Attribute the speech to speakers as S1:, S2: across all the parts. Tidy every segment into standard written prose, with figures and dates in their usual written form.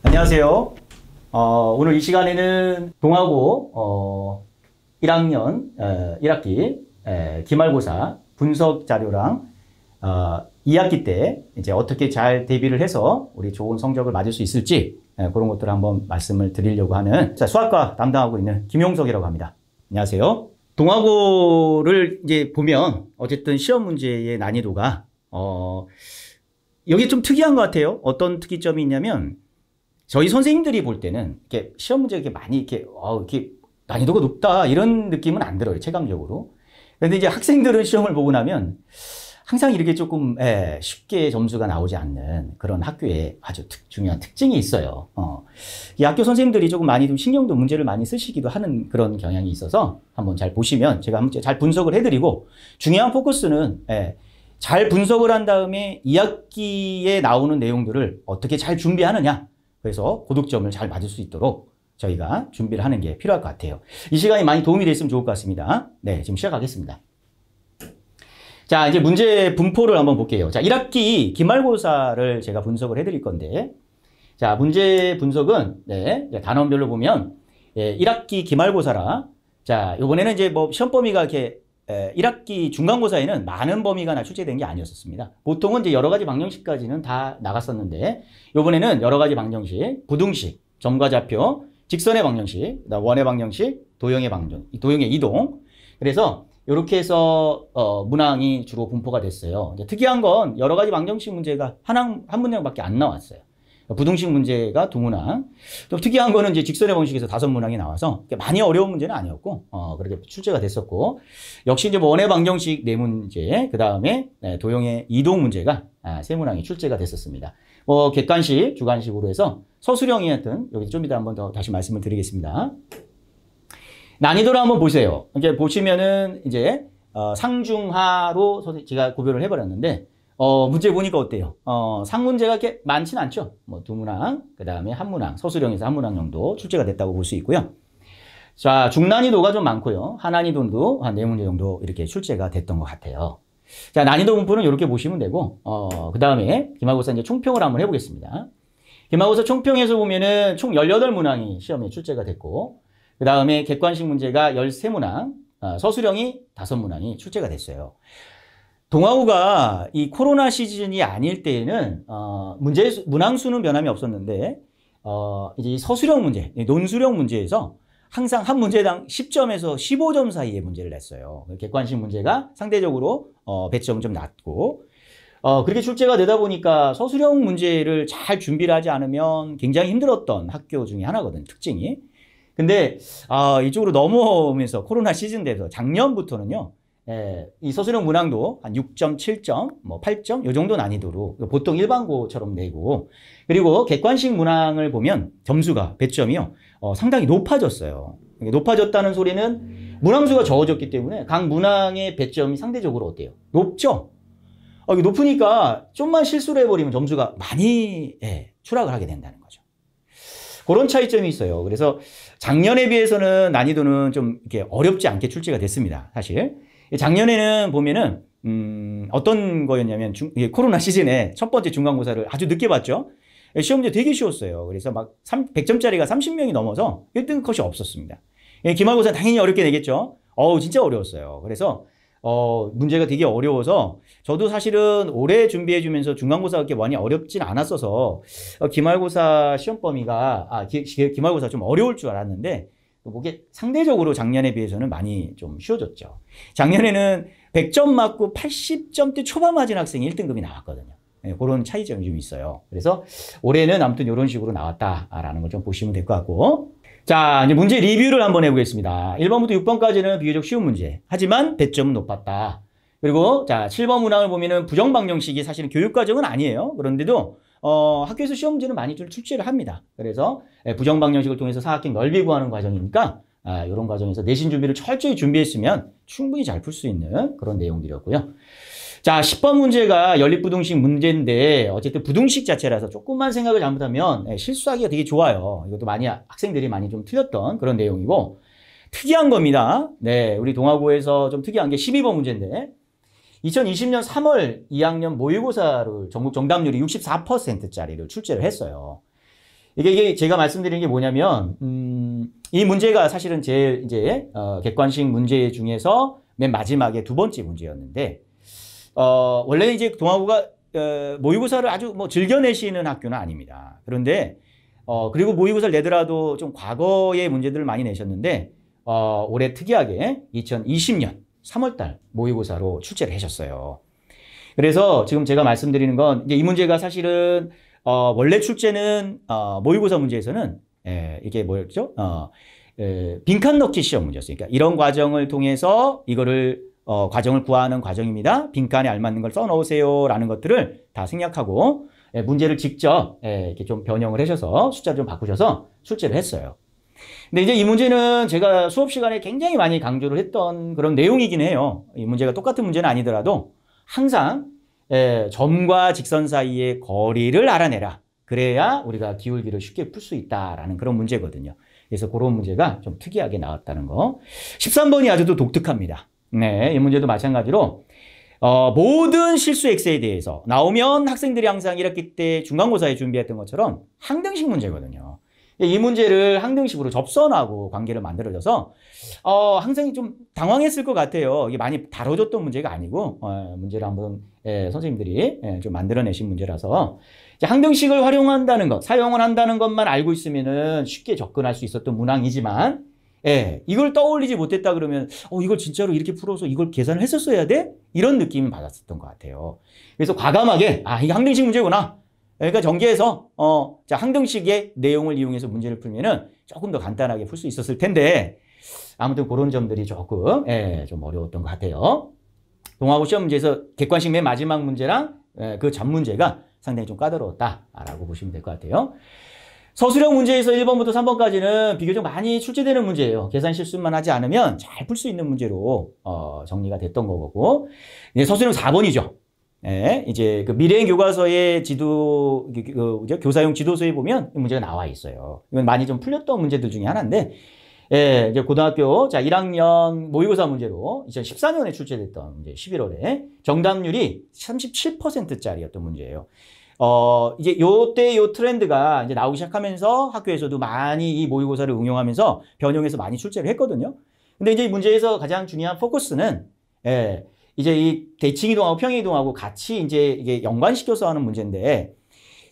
S1: 안녕하세요. 오늘 이 시간에는 동아고 1학년 1학기 기말고사 분석 자료랑 2학기 때 이제 어떻게 잘 대비를 해서 우리 좋은 성적을 맞을 수 있을지 그런 것들을 한번 말씀을 드리려고 하는 수학과 담당하고 있는 김용석이라고 합니다. 안녕하세요. 동아고를 이제 보면 어쨌든 시험 문제의 난이도가 여기 좀 특이한 것 같아요. 어떤 특이점이 있냐면 저희 선생님들이 볼 때는 이렇게 시험 문제가 이렇게 많이 이렇게 난이도가 높다 이런 느낌은 안 들어요, 체감적으로. 그런데 이제 학생들은 시험을 보고 나면 항상 이렇게 조금 쉽게 점수가 나오지 않는 그런 학교에 아주 중요한 특징이 있어요. 이 학교 선생님들이 조금 많이 좀 신경도 문제를 많이 쓰시기도 하는 그런 경향이 있어서 한번 잘 보시면 제가 한번 잘 분석을 해드리고, 중요한 포커스는 잘 분석을 한 다음에 2학기에 나오는 내용들을 어떻게 잘 준비하느냐. 그래서 고득점을 잘 맞을 수 있도록 저희가 준비를 하는 게 필요할 것 같아요. 이 시간이 많이 도움이 됐으면 좋을 것 같습니다. 네, 지금 시작하겠습니다. 자, 이제 문제 분포를 한번 볼게요. 자, 1학기 기말고사를 제가 분석을 해드릴 건데, 자, 문제 분석은, 단원별로 보면, 1학기 기말고사라, 자, 요번에는 이제 뭐 시험 범위가 이렇게 1학기 중간고사에는 많은 범위가 출제된 게 아니었습니다. 보통은 이제 여러 가지 방정식까지는 다 나갔었는데, 요번에는 여러 가지 방정식, 부등식, 점과 좌표, 직선의 방정식, 원의 방정식, 도형의 도형의 이동. 그래서 이렇게 해서 문항이 주로 분포가 됐어요. 이제 특이한 건 여러 가지 방정식 문제가 한 문항밖에 안 나왔어요. 부등식 문제가 2문항. 또 특이한 거는 이제 직선의 방식에서 5문항이 나와서 많이 어려운 문제는 아니었고, 그렇게 출제가 됐었고, 역시 이제 원의 방정식 4문제, 그 다음에 도형의 이동 문제가 3문항이 출제가 됐었습니다. 객관식, 주관식으로 해서 서술형이었던, 여기 좀 이따 한번 더 다시 말씀을 드리겠습니다. 난이도를 한번 보세요. 이제 보시면은 이제 상중하로 제가 구별을 해버렸는데, 문제 보니까 어때요? 상문제가 이렇게 많지는 않죠. 2문항, 그 다음에 1문항, 서술형에서 1문항 정도 출제가 됐다고 볼 수 있고요. 자, 중난이도가 좀 많고요. 하난이도도 한 4문제 정도 이렇게 출제가 됐던 것 같아요. 자, 난이도 분포는 이렇게 보시면 되고, 그 다음에 기말고사 이제 총평을 한번 해보겠습니다. 기말고사 총평에서 보면은 총 18문항이 시험에 출제가 됐고, 그 다음에 객관식 문제가 13문항, 서술형이 5문항이 출제가 됐어요. 동아고가 이 코로나 시즌이 아닐 때에는 문항 수는 변함이 없었는데 이제 서술형 문제, 논술형 문제에서 항상 한 문제당 10점에서 15점 사이의 문제를 냈어요. 객관식 문제가 상대적으로 배점은 좀 낮고, 그렇게 출제가 되다 보니까 서술형 문제를 잘 준비를 하지 않으면 굉장히 힘들었던 학교 중에 하나거든요, 특징이. 근데 이쪽으로 넘어오면서 코로나 시즌 돼서 작년부터는요, 이 서술형 문항도 한 6점, 7점, 8점 이 정도 난이도로 보통 일반고처럼 내고, 그리고 객관식 문항을 보면 점수가 배점이요 상당히 높아졌어요. 높아졌다는 소리는 문항수가 적어졌기 때문에 각 문항의 배점이 상대적으로 어때요? 높죠? 높으니까 좀만 실수를 해버리면 점수가 많이 추락을 하게 된다는 거죠. 그런 차이점이 있어요. 그래서 작년에 비해서는 난이도는 좀 이렇게 어렵지 않게 출제가 됐습니다, 사실. 작년에는 보면은 어떤 거였냐면 코로나 시즌에 첫 번째 중간고사를 아주 늦게 봤죠. 시험 문제 되게 쉬웠어요. 그래서 막 100점짜리가 30명이 넘어서 1등 컷이 없었습니다. 기말고사 당연히 어렵게 내겠죠. 진짜 어려웠어요. 그래서 문제가 되게 어려워서 저도 사실은 올해 준비해주면서 중간고사가 그렇게 많이 어렵진 않았어서 기말고사 시험 범위가 기말고사 좀 어려울 줄 알았는데, 그게 상대적으로 작년에 비해서는 많이 좀 쉬워졌죠. 작년에는 100점 맞고 80점대 초반 맞은 학생이 1등급이 나왔거든요. 그런 차이점이 좀 있어요. 그래서 올해는 아무튼 이런 식으로 나왔다라는 걸 좀 보시면 될 것 같고. 자, 이제 문제 리뷰를 한번 해보겠습니다. 1번부터 6번까지는 비교적 쉬운 문제. 하지만 배점은 높았다. 그리고 자, 7번 문항을 보면은 부정방정식이 사실은 교육과정은 아니에요. 그런데도 학교에서 시험 문제는 많이 좀 출제를 합니다. 그래서 부정방정식을 통해서 사학행 넓이 구하는 과정이니까 이런 과정에서 내신 준비를 철저히 준비했으면 충분히 잘 풀 수 있는 그런 내용들이었고요. 자, 10번 문제가 연립부등식 문제인데 어쨌든 부등식 자체라서 조금만 생각을 잘못하면 실수하기가 되게 좋아요. 이것도 학생들이 많이 좀 틀렸던 그런 내용이고, 특이한 겁니다. 네, 우리 동아고에서 좀 특이한 게 12번 문제인데 2020년 3월 2학년 모의고사를 전국 정답률이 64%짜리를 출제를 했어요. 이게 제가 말씀드리는 게 뭐냐면, 이 문제가 사실은 제일 이제, 객관식 문제 중에서 맨 마지막에 두 번째 문제였는데, 원래는 이제 동아고가, 모의고사를 아주 뭐 즐겨내시는 학교는 아닙니다. 그런데, 그리고 모의고사를 내더라도 좀 과거의 문제들을 많이 내셨는데, 올해 특이하게 2020년 3월달 모의고사로 출제를 하셨어요. 그래서 지금 제가 말씀드리는 건, 이제 이 문제가 사실은, 원래 출제는, 모의고사 문제에서는, 이게 뭐였죠? 빈칸 넣기 시험 문제였어요. 그러니까 이런 과정을 통해서 이거를, 과정을 구하는 과정입니다. 빈칸에 알맞는 걸 써 넣으세요. 라는 것들을 다 생략하고, 문제를 직접, 이렇게 좀 변형을 하셔서 숫자를 좀 바꾸셔서 출제를 했어요. 근데 이제 이 문제는 제가 수업 시간에 굉장히 많이 강조를 했던 그런 내용이긴 해요. 이 문제가 똑같은 문제는 아니더라도 항상 점과 직선 사이의 거리를 알아내라. 그래야 우리가 기울기를 쉽게 풀 수 있다라는 그런 문제거든요. 그래서 그런 문제가 좀 특이하게 나왔다는 거. 13번이 아주 독특합니다. 네, 이 문제도 마찬가지로 모든 실수 X에 대해서 나오면 학생들이 항상 1학기 때 중간고사에 준비했던 것처럼 항등식 문제거든요. 이 문제를 항등식으로 접선하고 관계를 만들어져서 항상 좀 당황했을 것 같아요. 이게 많이 다뤄졌던 문제가 아니고 문제를 한번 선생님들이 좀 만들어내신 문제라서 이제 항등식을 활용한다는 것, 사용을 한다는 것만 알고 있으면은 쉽게 접근할 수 있었던 문항이지만 이걸 떠올리지 못했다 그러면 이걸 진짜로 이렇게 풀어서 이걸 계산을 했었어야 돼? 이런 느낌을 받았었던 것 같아요. 그래서 과감하게 이게 항등식 문제구나. 그러니까 전개해서 자, 항등식의 내용을 이용해서 문제를 풀면은 조금 더 간단하게 풀 수 있었을 텐데 아무튼 그런 점들이 조금 좀 어려웠던 것 같아요. 동아고 시험 문제에서 객관식 맨 마지막 문제랑 그 전 문제가 상당히 좀 까다로웠다라고 보시면 될 것 같아요. 서술형 문제에서 1번부터 3번까지는 비교적 많이 출제되는 문제예요. 계산 실수만 하지 않으면 잘 풀 수 있는 문제로 정리가 됐던 거고, 이제 서술형 4번이죠. 이제 그 미래행 교과서의 교사용 지도서에 보면 이 문제가 나와 있어요. 이건 많이 좀 풀렸던 문제들 중에 하나인데, 이제 고등학교 1학년 모의고사 문제로 2014년에 출제됐던 문제 11월에 정답률이 37%짜리였던 문제예요. 이제 요때 요 트렌드가 이제 나오기 시작하면서 학교에서도 많이 이 모의고사를 응용하면서 변형해서 많이 출제를 했거든요. 근데 이제 이 문제에서 가장 중요한 포커스는, 이제 이 대칭이동하고 평행이동하고 같이 이제 이게 연관시켜서 하는 문제인데,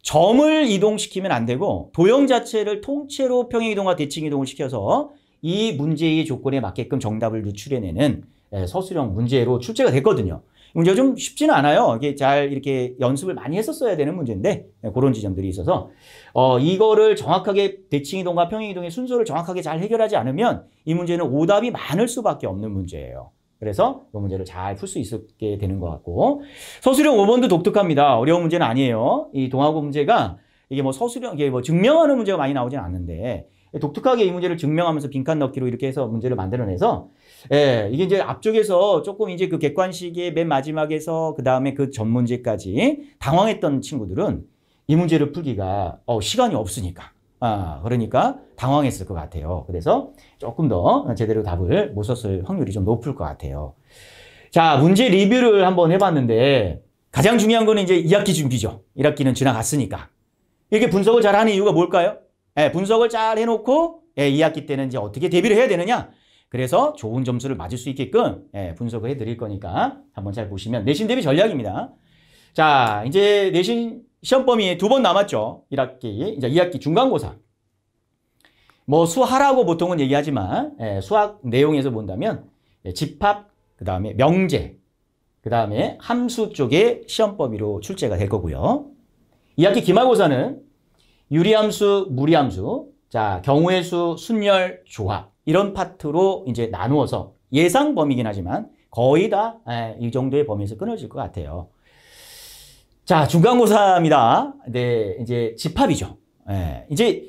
S1: 점을 이동시키면 안 되고 도형 자체를 통째로 평행이동과 대칭이동을 시켜서 이 문제의 조건에 맞게끔 정답을 유출해내는 서술형 문제로 출제가 됐거든요. 문제가 좀 쉽지는 않아요. 이게 잘 이렇게 연습을 많이 했었어야 되는 문제인데 그런 지점들이 있어서 이거를 정확하게 대칭이동과 평행이동의 순서를 정확하게 잘 해결하지 않으면 이 문제는 오답이 많을 수밖에 없는 문제예요. 그래서 이 문제를 잘 풀 수 있게 되는 것 같고, 서술형 5번도 독특합니다. 어려운 문제는 아니에요. 이 동아고 문제가 이게 뭐 서술형, 이게 뭐 증명하는 문제가 많이 나오진 않는데 독특하게 이 문제를 증명하면서 빈칸 넣기로 이렇게 해서 문제를 만들어내서 이게 이제 앞쪽에서 조금 이제 그 객관식의 맨 마지막에서 그 다음에 그 전 문제까지 당황했던 친구들은 이 문제를 풀기가 시간이 없으니까 그러니까 당황했을 것 같아요. 그래서 조금 더 제대로 답을 못 썼을 확률이 좀 높을 것 같아요. 자, 문제 리뷰를 한번 해봤는데 가장 중요한 거는 이제 2학기 준비죠. 1학기는 지나갔으니까. 이렇게 분석을 잘하는 이유가 뭘까요? 분석을 잘 해놓고 2학기 때는 이제 어떻게 대비를 해야 되느냐. 그래서 좋은 점수를 맞을 수 있게끔 분석을 해드릴 거니까 한번 잘 보시면 내신 대비 전략입니다. 자, 이제 내신 시험 범위 2번 남았죠. 1학기, 이제 2학기 중간고사. 뭐 수하라고 보통은 얘기하지만 수학 내용에서 본다면 집합, 그 다음에 명제, 그 다음에 함수 쪽의 시험 범위로 출제가 될 거고요. 2학기 기말고사는 유리함수, 무리함수, 자, 경우의 수, 순열, 조합 이런 파트로 이제 나누어서 예상 범위긴 하지만 거의 다 이 정도의 범위에서 끊어질 것 같아요. 자, 중간고사입니다. 네, 이제 집합이죠. 이제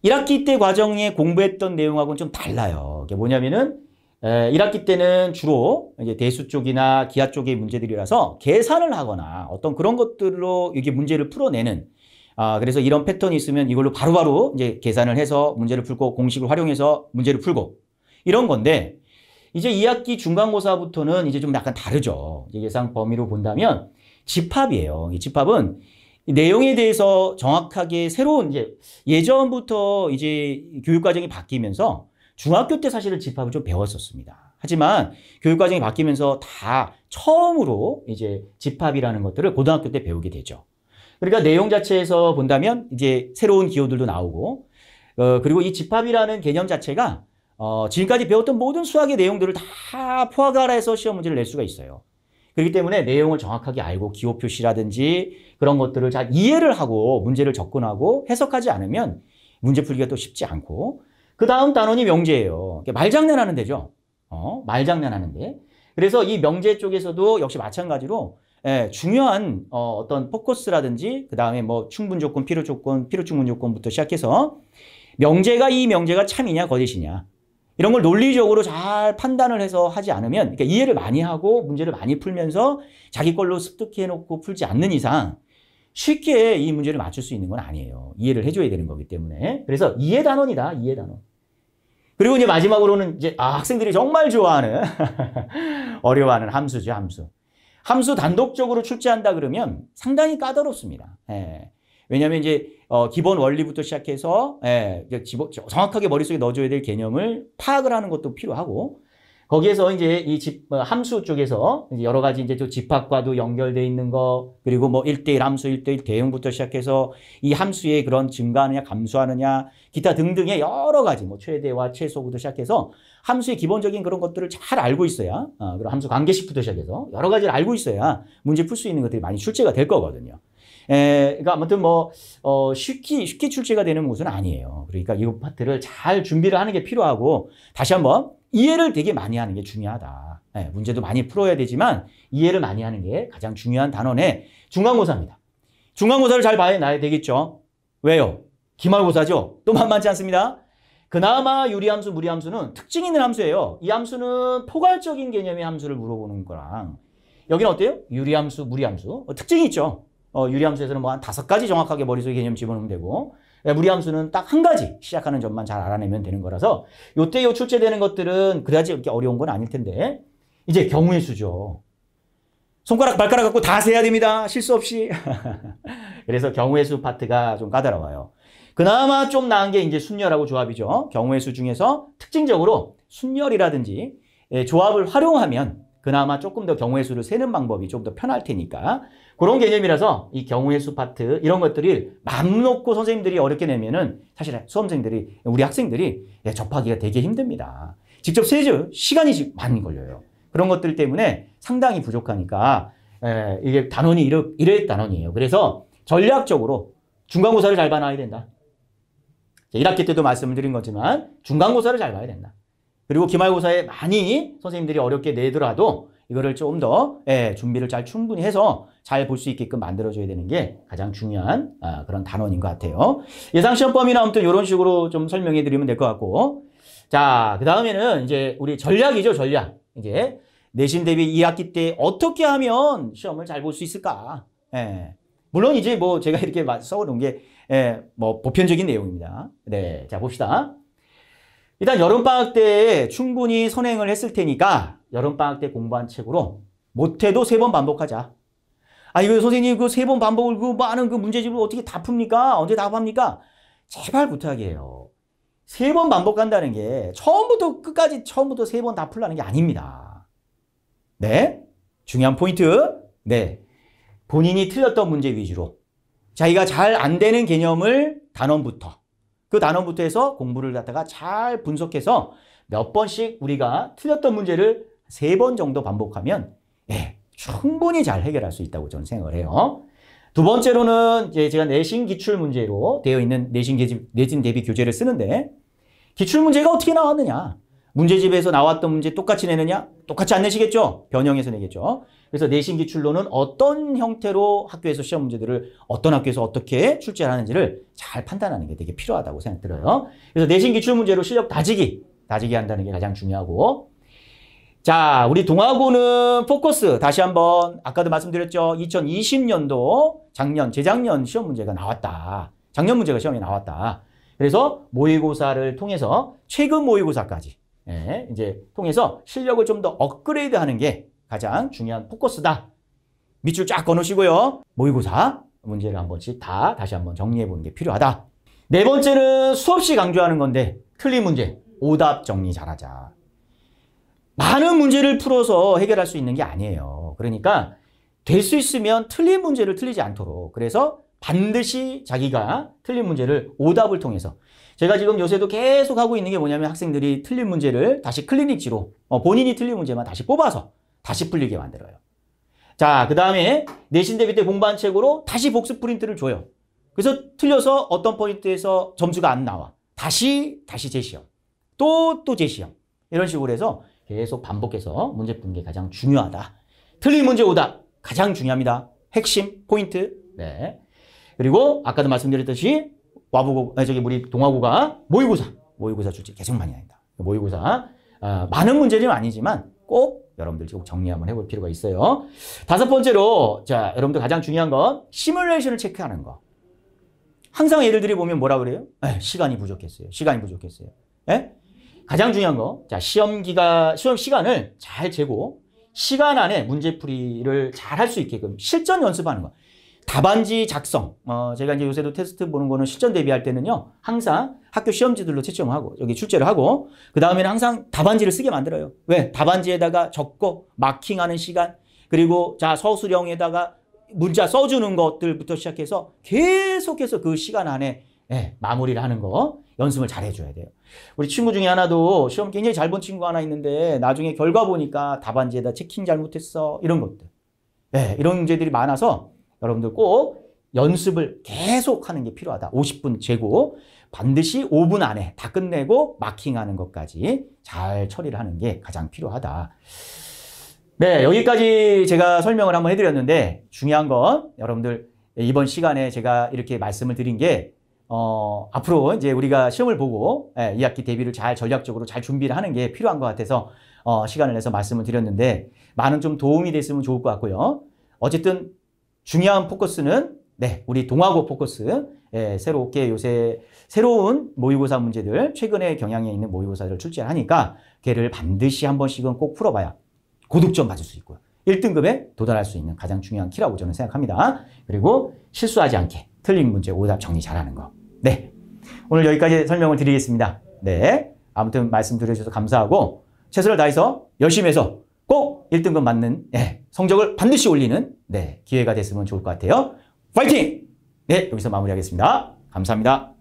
S1: 1학기 때 과정에 공부했던 내용하고는 좀 달라요. 이게 뭐냐면은 1학기 때는 주로 이제 대수 쪽이나 기하 쪽의 문제들이라서 계산을 하거나 어떤 그런 것들로 이게 문제를 풀어내는, 그래서 이런 패턴이 있으면 이걸로 바로바로 이제 계산을 해서 문제를 풀고 공식을 활용해서 문제를 풀고 이런 건데, 이제 2학기 중간고사부터는 이제 좀 약간 다르죠. 이제 예상 범위로 본다면 집합이에요. 이 집합은 내용에 대해서 정확하게 새로운 이제 예전부터 이제 교육과정이 바뀌면서 중학교 때 사실은 집합을 좀 배웠었습니다. 하지만 교육과정이 바뀌면서 다 처음으로 이제 집합이라는 것들을 고등학교 때 배우게 되죠. 그러니까 내용 자체에서 본다면 이제 새로운 기호들도 나오고, 그리고 이 집합이라는 개념 자체가 지금까지 배웠던 모든 수학의 내용들을 다 포괄해서 시험 문제를 낼 수가 있어요. 그렇기 때문에 내용을 정확하게 알고 기호 표시라든지 그런 것들을 잘 이해를 하고 문제를 접근하고 해석하지 않으면 문제 풀기가 또 쉽지 않고, 그 다음 단원이 명제예요. 말장난하는 데죠. 말장난하는 데. 그래서 이 명제 쪽에서도 역시 마찬가지로 중요한 어떤 포커스라든지 그 다음에 뭐 충분 조건, 필요 조건, 필요 충분 조건부터 시작해서 이 명제가 참이냐 거짓이냐 이런 걸 논리적으로 잘 판단을 해서 하지 않으면, 그러니까 이해를 많이 하고 문제를 많이 풀면서 자기 걸로 습득해놓고 풀지 않는 이상 쉽게 이 문제를 맞출 수 있는 건 아니에요. 이해를 해줘야 되는 거기 때문에. 그래서 이해 단원이다, 이해 단원. 그리고 이제 마지막으로는 이제 학생들이 정말 좋아하는 어려워하는 함수죠, 함수. 함수 단독적으로 출제한다 그러면 상당히 까다롭습니다. 왜냐하면 이제 기본 원리부터 시작해서 정확하게 머릿속에 넣어줘야 될 개념을 파악을 하는 것도 필요하고, 거기에서 이제 이 함수 쪽에서 이제 여러 가지 이제 또 집합과도 연결돼 있는 거, 그리고 뭐 1대1 함수, 1대1 대응부터 시작해서 이 함수의 그런 증가하느냐 감소하느냐 기타 등등의 여러 가지 뭐 최대와 최소부터 시작해서 함수의 기본적인 그런 것들을 잘 알고 있어야, 그리고 함수 관계식부터 시작해서 여러 가지를 알고 있어야 문제 풀 수 있는 것들이 많이 출제가 될 거거든요. 그러니까 아무튼 뭐 쉽게 출제가 되는 것은 아니에요. 그러니까 이 파트를 잘 준비를 하는 게 필요하고, 다시 한번 이해를 되게 많이 하는 게 중요하다. 문제도 많이 풀어야 되지만 이해를 많이 하는 게 가장 중요한 단원의 중간고사입니다. 중간고사를 잘 봐야 되겠죠. 왜요? 기말고사죠. 또 만만치 않습니다. 그나마 유리함수, 무리함수는 특징 있는 함수예요. 이 함수는 포괄적인 개념의 함수를 물어보는 거랑, 여기는 어때요? 유리함수, 무리함수. 특징이 있죠. 유리함수에서는 뭐 한 5가지 정확하게 머릿속에 개념 집어넣으면 되고, 무리함수는 딱 한 가지 시작하는 점만 잘 알아내면 되는 거라서 요때 출제되는 것들은 그다지 이렇게 어려운 건 아닐 텐데, 이제 경우의 수죠. 손가락 발가락 갖고 다 세야 됩니다. 실수 없이. 그래서 경우의 수 파트가 좀 까다로워요. 그나마 좀 나은 게 이제 순열하고 조합이죠. 경우의 수 중에서 특징적으로 순열이라든지 조합을 활용하면 그나마 조금 더 경우의 수를 세는 방법이 좀 더 편할 테니까, 그런 개념이라서 이 경우의 수 파트 이런 것들이 맘 놓고 선생님들이 어렵게 내면은 사실 수험생들이, 우리 학생들이 접하기가 되게 힘듭니다. 직접 세죠. 시간이 많이 걸려요. 그런 것들 때문에 상당히 부족하니까 이게 단원이 이래 단원이에요. 그래서 전략적으로 중간고사를 잘 봐놔야 된다. 1학기 때도 말씀을 드린 거지만 중간고사를 잘 봐야 된다. 그리고 기말고사에 많이 선생님들이 어렵게 내더라도 이거를 좀 더 준비를 잘 충분히 해서 잘 볼 수 있게끔 만들어줘야 되는 게 가장 중요한 그런 단원인 것 같아요. 예상시험 범위는 아무튼 이런 식으로 좀 설명해 드리면 될 것 같고, 자, 그 다음에는 이제 우리 전략이죠, 전략. 이제 내신 대비 2학기 때 어떻게 하면 시험을 잘 볼 수 있을까? 물론 이제 뭐 제가 이렇게 써놓은 게 뭐 보편적인 내용입니다. 네, 자 봅시다. 일단 여름방학 때 충분히 선행을 했을 테니까 여름방학 때 공부한 책으로 못해도 3번 반복하자. 이거 선생님 그 3번 반복을 그 많은 그 문제집을 어떻게 다 풉니까? 언제 다 합니까? 제발 부탁이에요. 3번 반복한다는 게 처음부터 끝까지 처음부터 3번 다 풀라는 게 아닙니다. 네? 중요한 포인트. 네. 본인이 틀렸던 문제 위주로 자기가 잘 안 되는 개념을 단원부터, 그 단원부터 해서 공부를 갖다가 잘 분석해서 몇 번씩 우리가 틀렸던 문제를 3번 정도 반복하면 충분히 잘 해결할 수 있다고 저는 생각을 해요. 두 번째로는 이제 제가 내신 기출 문제로 되어 있는 내신 대비 교재를 쓰는데, 기출 문제가 어떻게 나왔느냐? 문제집에서 나왔던 문제 똑같이 내느냐? 똑같이 안 내시겠죠? 변형해서 내겠죠? 그래서 내신 기출로는 어떤 형태로 학교에서 시험 문제들을 어떤 학교에서 어떻게 출제를 하는지를 잘 판단하는 게 되게 필요하다고 생각 들어요. 그래서 내신 기출 문제로 실력 다지기 한다는 게 가장 중요하고, 자, 우리 동아고는 포커스 다시 한번 아까도 말씀드렸죠. 2020년도 재작년 시험 문제가 나왔다. 작년 문제가 시험에 나왔다. 그래서 모의고사를 통해서 최근 모의고사까지 예, 이제 통해서 실력을 좀 더 업그레이드하는 게 가장 중요한 포커스다. 밑줄 쫙 꺼놓으시고요. 모의고사 문제를 한 번씩 다시 한번 정리해 보는 게 필요하다. 네 번째는 수없이 강조하는 건데 틀린 문제, 오답 정리 잘하자. 많은 문제를 풀어서 해결할 수 있는 게 아니에요. 그러니까 될 수 있으면 틀린 문제를 틀리지 않도록, 그래서 반드시 자기가 틀린 문제를 오답을 통해서, 제가 지금 요새도 계속 하고 있는 게 뭐냐면 학생들이 틀린 문제를 다시 클리닉지로 본인이 틀린 문제만 다시 뽑아서 다시 풀리게 만들어요. 자, 그 다음에 내신 대비 때 공부한 책으로 다시 복습 프린트를 줘요. 그래서 틀려서 어떤 포인트에서 점수가 안 나와. 다시 재시험. 또 재시험. 이런 식으로 해서 계속 반복해서 문제 푸는 게 가장 중요하다. 틀린 문제 오답 가장 중요합니다. 핵심 포인트. 네. 그리고 아까도 말씀드렸듯이 우리 동아고가 모의고사 출제 계속 많이 합니다. 모의고사 많은 문제는 아니지만 꼭 여러분들 꼭 정리 한번 해볼 필요가 있어요. 다섯 번째로, 자, 여러분들 가장 중요한 건 시뮬레이션을 체크하는 거. 항상 예를 들어 보면 뭐라 그래요? 시간이 부족했어요. 에? 가장 중요한 거, 자, 시험 시간을 잘 재고 시간 안에 문제풀이를 잘 할 수 있게끔 실전 연습하는 거. 답안지 작성. 제가 이제 요새도 테스트 보는 거는 실전 대비할 때는요, 항상 학교 시험지들로 채점을 하고, 여기 출제를 하고, 그 다음에는 항상 답안지를 쓰게 만들어요. 왜? 답안지에다가 적고, 마킹하는 시간, 그리고 자, 서술형에다가 문자 써주는 것들부터 시작해서 계속해서 그 시간 안에 마무리를 하는 거, 연습을 잘 해줘야 돼요. 우리 친구 중에 하나도 시험 굉장히 잘 본 친구 하나 있는데, 나중에 결과 보니까 답안지에다 체킹 잘못했어. 이런 것들. 이런 문제들이 많아서, 여러분들 꼭 연습을 계속 하는 게 필요하다. 50분 재고 반드시 5분 안에 다 끝내고 마킹하는 것까지 잘 처리를 하는 게 가장 필요하다. 네, 여기까지 제가 설명을 한번 해드렸는데, 중요한 건 여러분들 이번 시간에 제가 이렇게 말씀을 드린 게 앞으로 이제 우리가 시험을 보고 2학기 대비를 전략적으로 잘 준비를 하는 게 필요한 것 같아서 시간을 내서 말씀을 드렸는데, 많은 좀 도움이 됐으면 좋을 것 같고요. 어쨌든 중요한 포커스는 우리 동아고 포커스, 새롭게 요새 새로운 모의고사 문제들, 최근에 경향에 있는 모의고사를 출제하니까 걔를 반드시 한 번씩은 꼭 풀어봐야 고득점 받을 수 있고요. 1등급에 도달할 수 있는 가장 중요한 키라고 저는 생각합니다. 그리고 실수하지 않게 틀린 문제 오답 정리 잘하는 거. 네, 오늘 여기까지 설명을 드리겠습니다. 네, 아무튼 말씀 드려주셔서 감사하고, 최선을 다해서 열심히 해서 꼭 1등급 맞는 성적을 반드시 올리는 기회가 됐으면 좋을 것 같아요. 파이팅! 네, 여기서 마무리하겠습니다. 감사합니다.